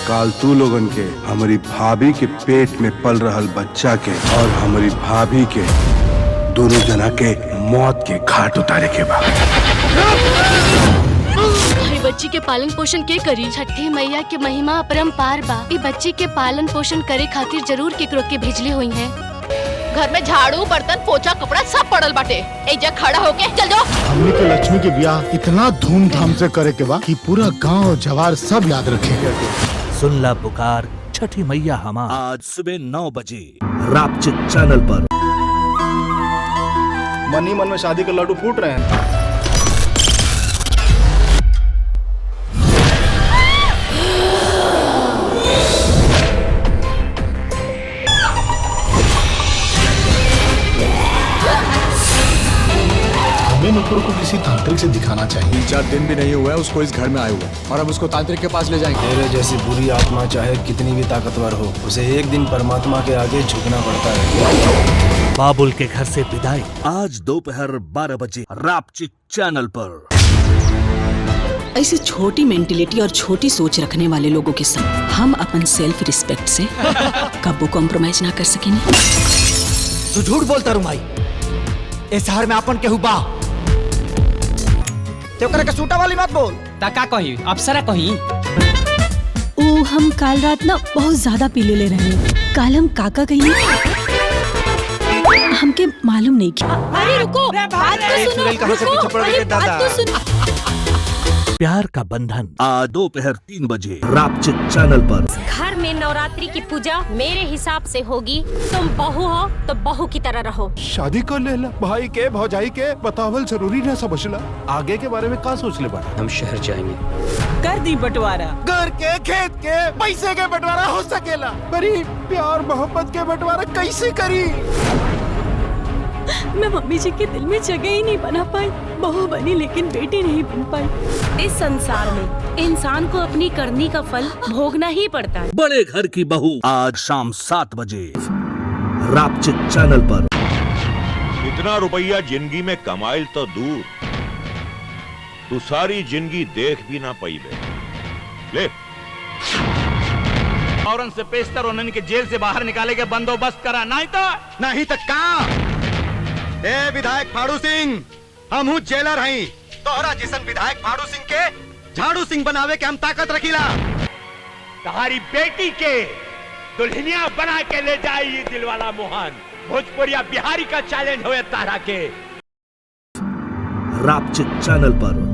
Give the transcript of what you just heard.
काल तू लोगन के हमारी भाभी के पेट में पल रहल बच्चा के और हमारी भाभी के दोनों जना के मौत के घाट उतारे के बाद बच्ची के पालन पोषण के करी। छठी मैया के महिमा अपरंपार बा। ई बच्ची के पालन पोषण करे खातिर जरूर केकरो के भेजले हुई हैं। घर में झाड़ू बर्तन पोछा कपड़ा सब पड़ल बाटे। एजा खड़ा होके चल जाओ। हमने के लक्ष्मी के ब्याह इतना धूमधाम से करे के बा कि पूरा गांव जवार सब याद रखेगा। सुन ला पुकार छठी मैया हमार आज सुबह 9 बजे रापचित चैनल पर। मन ही मन में शादी के लड्डू फूट रहे हैं। हमें नुपुर को किसी तांत्रिक से दिखाना चाहिए। 4 दिन भी नहीं हुआ है उसको इस घर में आए हुए और हम उसको तांत्रिक के पास ले जाएंगे। तेरे जैसी बुरी आत्मा चाहे कितनी भी ताकतवर हो, उसे एक दिन परमात्मा के आगे झुकना पड़ता है। बाबुल के घर से विदाई आज दोपहर 12 बजे रापचित चैनल पर। ऐसी छोटी मेंटेलिटी और छोटी सोच रखने वाले लोगों के संग हम अपन सेल्फ रिस्पेक्ट से कब्बो कॉम्प्रोमाइज ना कर सकेंगे। तू झूठ बोलता रू माई। इस शहर में अपन केहू बा तो के सूटा वाली मत बोल। का कही अप्सरा कही। ओ हम काल रात ना बहुत ज्यादा पीले ले रहे हैं। काल हम काका कही हमके मालूम नहीं किया। अरे रुको, बात तो सुनो। अरे बात तो सुनो। प्यार का बंधन आज दोपहर 3 बजे रापचित चैनल पर। घर में नवरात्रि की पूजा मेरे हिसाब से होगी। तुम बहू हो तो बहू की तरह रहो। शादी कर ले ला। भाई के भौजाई के बतावल जरूरी ना समझला। आगे के बारे में का सोच ले बड़ा। हम शहर जाएंगे। कर दी बंटवारा। घर के खेत के पैसे के बंटवारा हो सकेला, पर प्यार मोहब्बत के बंटवारा कैसे करी। मैं मम्मी जी के दिल में जगह ही नहीं बना पाई। बहू बनी लेकिन बेटी नहीं बन पाई। इस संसार में इंसान को अपनी करनी का फल भोगना ही पड़ता है। बड़े घर की बहू आज शाम 7 बजे रापचित चैनल पर। इतना रुपया जिंदगी में कमाइल तो दूर, तू सारी जिंदगी देख भी ना पाई ले। औरन से पेशतर उन्होंने के जेल से बाहर निकाले के बंदोबस्त करा। नहीं तो का ए विधायक फाड़ू सिंह, हम हूँ जेलर हई। तोहरा जिसन विधायक फाड़ू सिंह के झाड़ू सिंह बनावे के हम ताकत रखीला। तुम्हारी बेटी के दुल्हनिया बना के ले जाई दिलवाला मोहन। भोजपुरिया बिहारी का चैलेंज हुए तारा के रापचित चैनल पर।